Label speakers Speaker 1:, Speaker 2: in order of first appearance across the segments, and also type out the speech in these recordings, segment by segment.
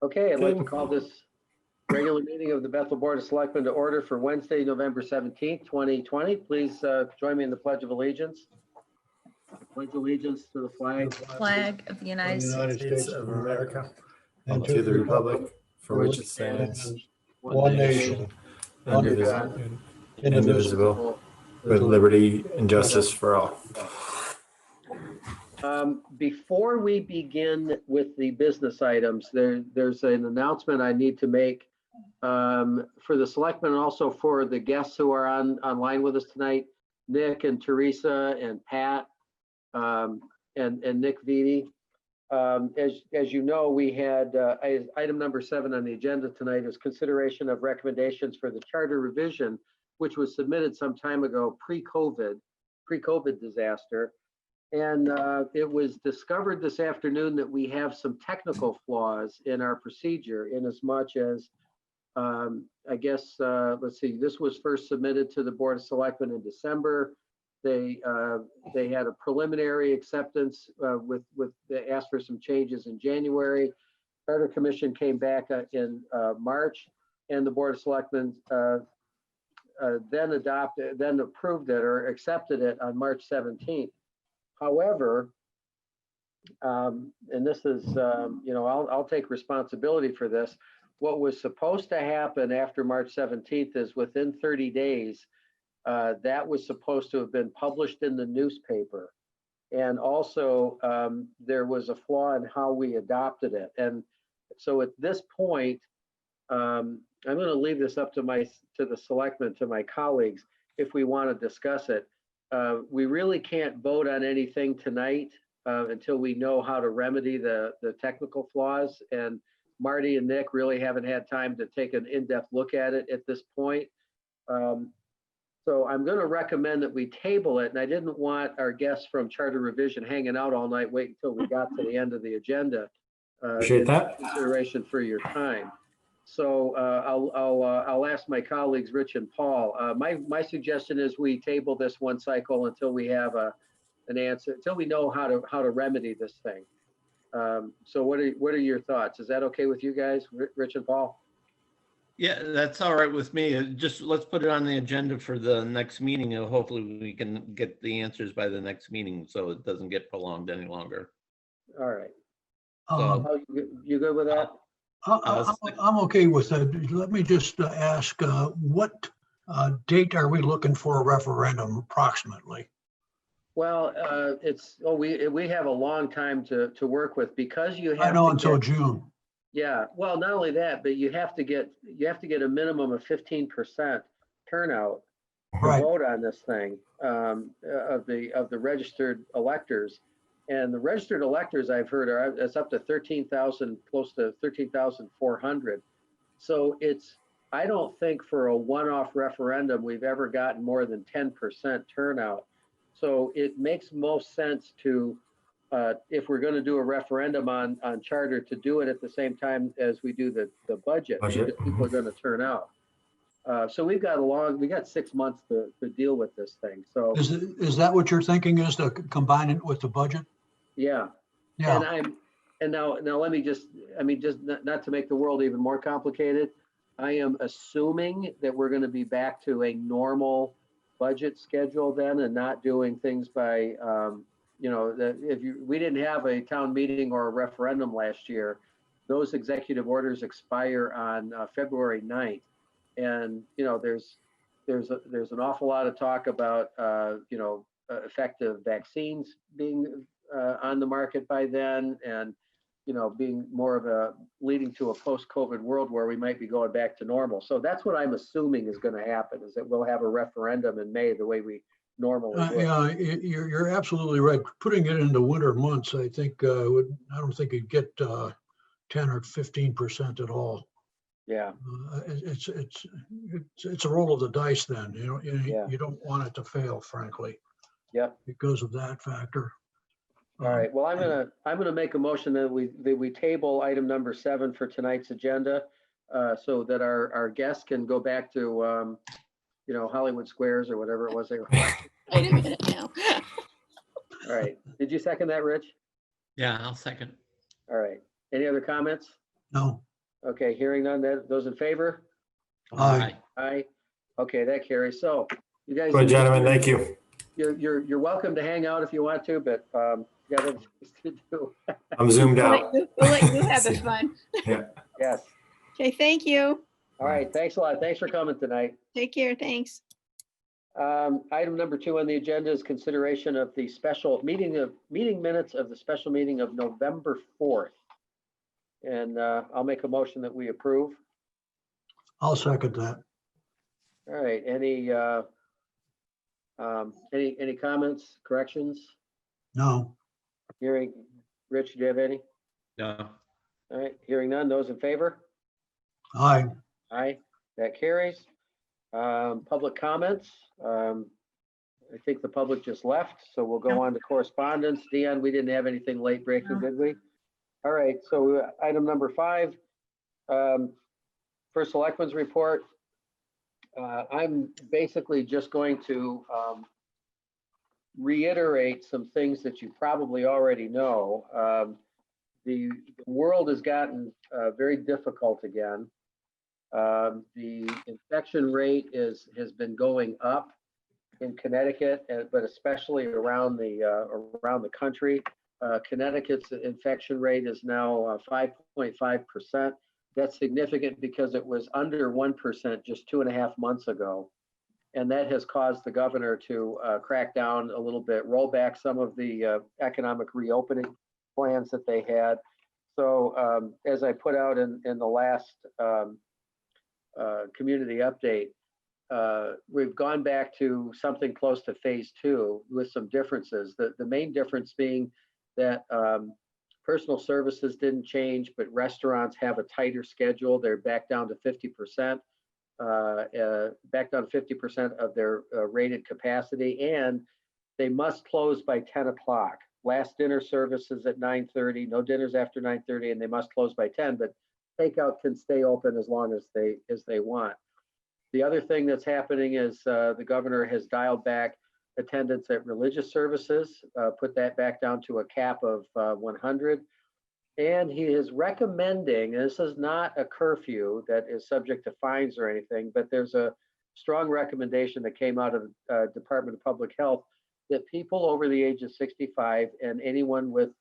Speaker 1: Okay, I'd like to call this regular meeting of the Bethel Board of Selectmen to order for Wednesday, November 17th, 2020. Please join me in the Pledge of Allegiance. Pledge allegiance to the
Speaker 2: flag of the United
Speaker 3: States of America, and to the republic for which it stands,
Speaker 1: one nation,
Speaker 3: under God, indivisible, with liberty and justice for all.
Speaker 1: Before we begin with the business items, there's an announcement I need to make for the selectmen and also for the guests who are online with us tonight, Nick and Teresa and Pat and Nick Vitti. As you know, we had item number 7 on the agenda tonight is consideration of recommendations for the charter revision, which was submitted some time ago, pre-COVID disaster. And it was discovered this afternoon that we have some technical flaws in our procedure in as much as, I guess, let's see, this was first submitted to the Board of Selectmen in December. They had a preliminary acceptance they asked for some changes in January. Charter Commission came back in March, and the Board of Selectmen then approved it or accepted it on March 17th. However, and this is, I'll take responsibility for this. What was supposed to happen after March 17th is within 30 days, that was supposed to have been published in the newspaper. And also, there was a flaw in how we adopted it. And so at this point, I'm going to leave this up to the selectmen, to my colleagues, if we want to discuss it. We really can't vote on anything tonight until we know how to remedy the technical flaws. And Marty and Nick really haven't had time to take an in-depth look at it at this point. So I'm going to recommend that we table it. And I didn't want our guests from Charter Revision hanging out all night, wait until we got to the end of the agenda.
Speaker 3: Appreciate that.
Speaker 1: Consideration for your time. So I'll ask my colleagues, Rich and Paul. My suggestion is we table this one cycle until we have an answer, until we know how to remedy this thing. So what are your thoughts? Is that okay with you guys, Rich and Paul?
Speaker 4: Yeah, that's all right with me. Just let's put it on the agenda for the next meeting, and hopefully we can get the answers by the next meeting, so it doesn't get prolonged any longer.
Speaker 1: All right. So you good with that?
Speaker 5: I'm okay with that. Let me just ask, what date are we looking for a referendum approximately?
Speaker 1: Well, we have a long time to work with because you have.
Speaker 5: I know until June.
Speaker 1: Yeah, well, not only that, but you have to get a minimum of 15% turnout to vote on this thing of the registered electors. And the registered electors I've heard it's up to 13,000, close to 13,400. So I don't think for a one-off referendum we've ever gotten more than 10% turnout. So it makes most sense to, if we're going to do a referendum on charter, to do it at the same time as we do the budget. Because people are going to turn out. So we got 6 months to deal with this thing. So
Speaker 5: is that what you're thinking, is to combine it with the budget?
Speaker 1: Yeah. And now let me just not to make the world even more complicated. I am assuming that we're going to be back to a normal budget schedule then, and not doing things by, we didn't have a town meeting or a referendum last year. Those executive orders expire on February 9th. And, there's an awful lot of talk about, effective vaccines being on the market by then, and being more of leading to a post-COVID world where we might be going back to normal. So that's what I'm assuming is going to happen, is that we'll have a referendum in May the way we normally would.
Speaker 5: Yeah, you're absolutely right. Putting it into winter months, I think I don't think you'd get 10 or 15% at all.
Speaker 1: Yeah,
Speaker 5: it's a roll of the dice then. You don't want it to fail, frankly.
Speaker 1: Yep.
Speaker 5: Because of that factor.
Speaker 1: All right. Well, I'm gonna make a motion that we table item number 7 for tonight's agenda, so that our guests can go back to Hollywood Squares or whatever it was they were.
Speaker 2: Wait a minute now.
Speaker 1: All right. Did you second that, Rich?
Speaker 4: Yeah, I'll second.
Speaker 1: All right. Any other comments?
Speaker 5: No.
Speaker 1: Okay, hearing none, those in favor?
Speaker 5: Aye.
Speaker 1: Aye. Okay, that carries. So you guys.
Speaker 3: Well, gentlemen, thank you.
Speaker 1: You're welcome to hang out if you want to, but you got other things to do.
Speaker 3: I'm zoomed out.
Speaker 6: We'll let you have the fun.
Speaker 1: Yes.
Speaker 6: Okay, thank you.
Speaker 1: All right, thanks a lot. Thanks for coming tonight.
Speaker 6: Take care, thanks.
Speaker 1: Item number 2 on the agenda is consideration of the special meeting minutes of the special meeting of November 4th. And I'll make a motion that we approve.
Speaker 5: I'll second that.
Speaker 1: All right, any comments, corrections?
Speaker 5: No.
Speaker 1: Hearing, Rich, do you have any?
Speaker 4: No.
Speaker 1: All right, hearing none. Those in favor?
Speaker 5: Aye.
Speaker 1: Aye, that carries. Public comments. I think the public just left, so we'll go on to correspondence. Dion, we didn't have anything late breaking, did we? All right, so item number 5, first Selectmen's report. I'm basically just going to reiterate some things that you probably already know. The world has gotten very difficult again. The infection rate has been going up in Connecticut, but especially around the country. Connecticut's infection rate is now 5.5%. That's significant because it was under 1% just 2.5 months ago. And that has caused the governor to crack down a little bit, roll back some of the economic reopening plans that they had. So as I put out in the last community update, we've gone back to something close to phase 2 with some differences. The main difference being that personal services didn't change, but restaurants have a tighter schedule. They're back down to 50%, back down to 50% of their rated capacity, and they must close by 10 o'clock. Last dinner services at 9:30, no dinners after 9:30, and they must close by 10, but takeout can stay open as long as they want. The other thing that's happening is the governor has dialed back attendance at religious services, put that back down to a cap of 100. And he is recommending, and this is not a curfew that is subject to fines or anything, but there's a strong recommendation that came out of the Department of Public Health that people over the age of 65 and anyone with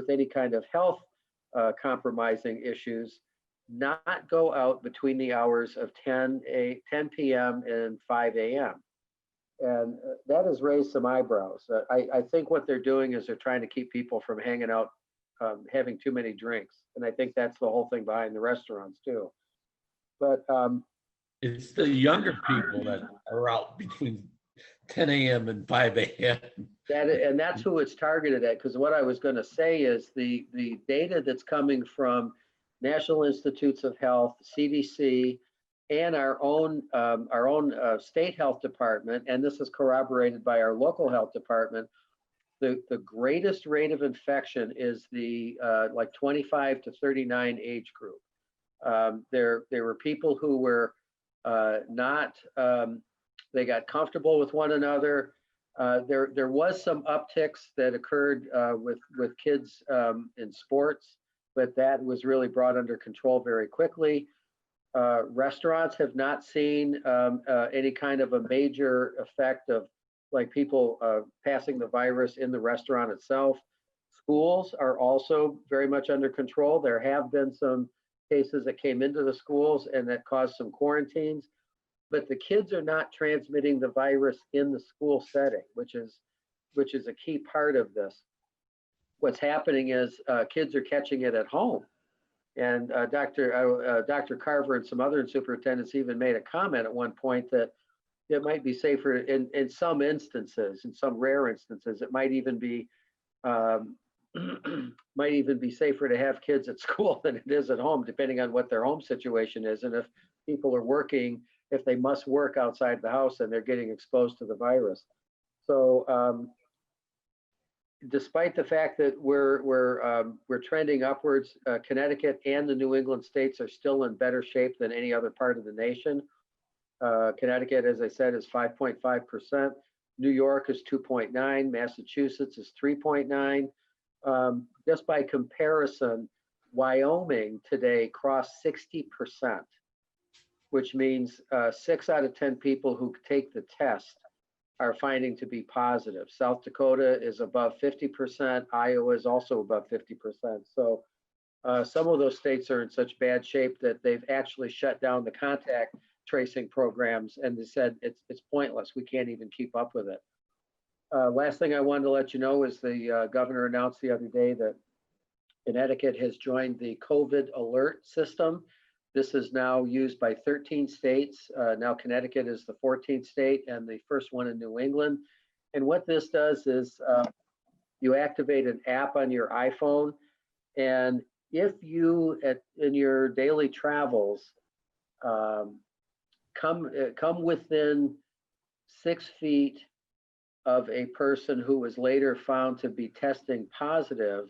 Speaker 1: any kind of health compromising issues not go out between the hours of 10 p.m. and 5 a.m. And that has raised some eyebrows. I think what they're doing is they're trying to keep people from hanging out, having too many drinks. And I think that's the whole thing behind the restaurants too. But
Speaker 4: It's the younger people that are out between 10 a.m. and 5 a.m.
Speaker 1: and that's who it's targeted at. Because what I was going to say is the data that's coming from National Institutes of Health, CDC, and our own state health department, and this is corroborated by our local health department. The greatest rate of infection is the like 25 to 39 age group. There were people who were not. They got comfortable with one another. There was some upticks that occurred with kids in sports, but that was really brought under control very quickly. Restaurants have not seen any kind of a major effect of like people passing the virus in the restaurant itself. Schools are also very much under control. There have been some cases that came into the schools and that caused some quarantines, but the kids are not transmitting the virus in the school setting, which is a key part of this. What's happening is kids are catching it at home. And Dr. Carver and some other superintendents even made a comment at one point that it might be safer in some instances, in some rare instances, it might even be safer to have kids at school than it is at home, depending on what their home situation is. And if people are working, if they must work outside the house and they're getting exposed to the virus. So despite the fact that we're trending upwards, Connecticut and the New England states are still in better shape than any other part of the nation. Connecticut, as I said, is 5.5%. New York is 2.9. Massachusetts is 3.9. Just by comparison, Wyoming today crossed 60%, which means 6 out of 10 people who take the test are finding to be positive. South Dakota is above 50%. Iowa is also above 50%. So some of those states are in such bad shape that they've actually shut down the contact tracing programs, and they said it's pointless. We can't even keep up with it. Last thing I wanted to let you know is the governor announced the other day that Connecticut has joined the COVID alert system. This is now used by 13 states. Now Connecticut is the 14th state and the first one in New England. And what this does is you activate an app on your iPhone, and if you in your daily travels come within 6 feet of a person who was later found to be testing positive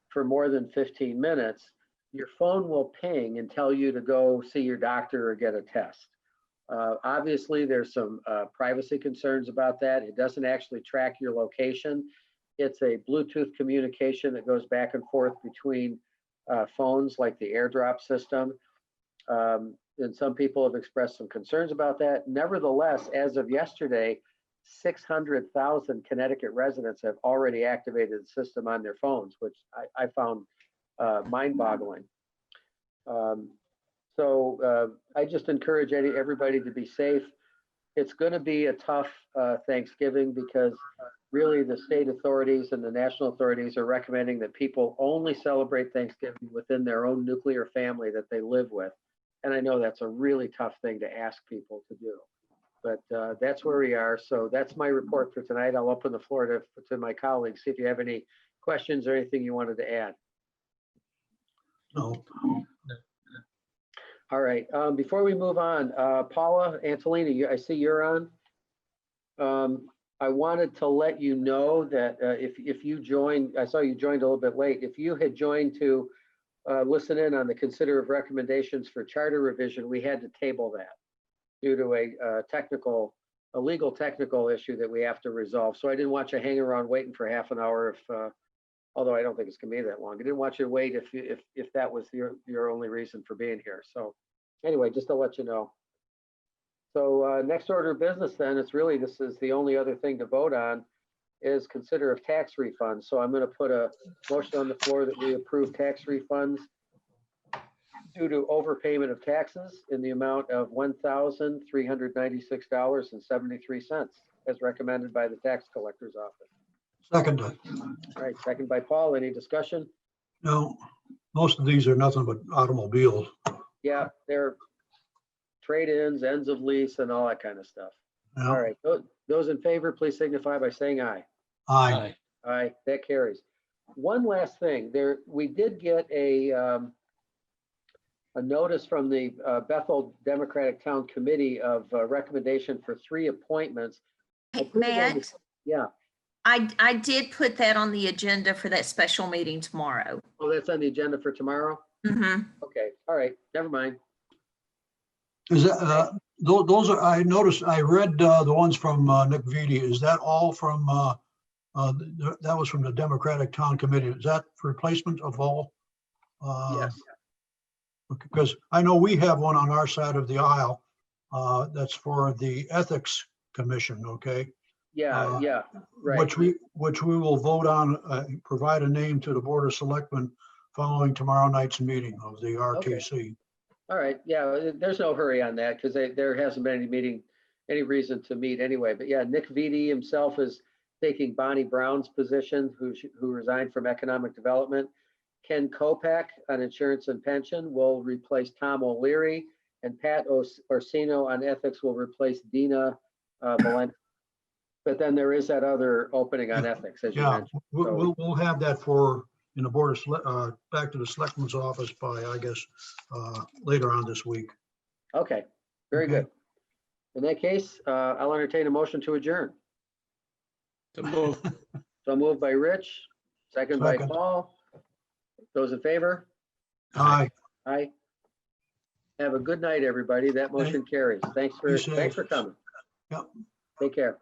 Speaker 1: for more than 15 minutes, your phone will ping and tell you to go see your doctor or get a test. Obviously, there's some privacy concerns about that. It doesn't actually track your location. It's a Bluetooth communication that goes back and forth between phones like the AirDrop system. And some people have expressed some concerns about that. Nevertheless, as of yesterday, 600,000 Connecticut residents have already activated the system on their phones, which I found mind-boggling. So I just encourage everybody to be safe. It's going to be a tough Thanksgiving because really the state authorities and the national authorities are recommending that people only celebrate Thanksgiving within their own nuclear family that they live with. And I know that's a really tough thing to ask people to do. But that's where we are. So that's my report for tonight. I'll open the floor to my colleagues, see if you have any questions or anything you wanted to add.
Speaker 5: No.
Speaker 1: All right. Before we move on, Paula Antolini, I see you're on. I wanted to let you know that if you joined, I saw you joined a little bit late. If you had joined to listen in on the consider of recommendations for charter revision, we had to table that due to a legal technical issue that we have to resolve. So I didn't want you hanging around waiting for half an hour although I don't think it's gonna be that long. I didn't want you to wait if that was your only reason for being here. So anyway, just to let you know. So next order of business then, this is the only other thing to vote on, is consider of tax refunds. So I'm gonna put a motion on the floor that we approve tax refunds due to overpayment of taxes in the amount of $1,396.73 as recommended by the tax collector's office.
Speaker 5: Second.
Speaker 1: All right, second by Paul. Any discussion?
Speaker 5: No, most of these are nothing but automobiles.
Speaker 1: Yeah, they're trade-ins, ends of lease, and all that kind of stuff.
Speaker 5: Yeah.
Speaker 1: All right, those in favor, please signify by saying aye.
Speaker 5: Aye.
Speaker 1: Aye, that carries. One last thing, we did get a notice from the Bethel Democratic Town Committee of recommendation for 3 appointments.
Speaker 2: Hey, Matt,
Speaker 1: Yeah,
Speaker 2: I did put that on the agenda for that special meeting tomorrow.
Speaker 1: oh, that's on the agenda for tomorrow?
Speaker 2: Mm-hmm.
Speaker 1: Okay, all right, never mind.
Speaker 5: Is that, those are, I noticed, I read the ones from Nick Vitti. Is that all from, that was from the Democratic Town Committee? Is that replacement of all?
Speaker 1: Yes,
Speaker 5: Because I know we have one on our side of the aisle that's for the Ethics Commission, okay?
Speaker 1: yeah, yeah, right.
Speaker 5: Which we will vote on, provide a name to the Board of Selectmen following tomorrow night's meeting of the RTC.
Speaker 1: All right, yeah, there's no hurry on that because there hasn't been any reason to meet anyway. But yeah, Nick Vitti himself is taking Bonnie Brown's position, who resigned from Economic Development. Ken Kopak on Insurance and Pension will replace Tom O'Leary, and Pat Orsino on Ethics will replace Dina Valenti. But then there is that other opening on Ethics, as you
Speaker 5: Yeah,
Speaker 1: mentioned.
Speaker 5: we'll have that in the Board of back to the Selectmen's office by, I guess, later on this week.
Speaker 1: Okay, very
Speaker 5: Okay.
Speaker 1: good. In that case, I'll entertain a motion to adjourn.
Speaker 4: So move.
Speaker 1: So moved by Rich, second by
Speaker 5: Second.
Speaker 1: Paul. Those in favor?
Speaker 5: Aye.
Speaker 1: Aye. Have a good night, everybody. That motion carries. Thanks for
Speaker 5: Be safe.
Speaker 1: coming.
Speaker 5: Yep.
Speaker 1: Take care.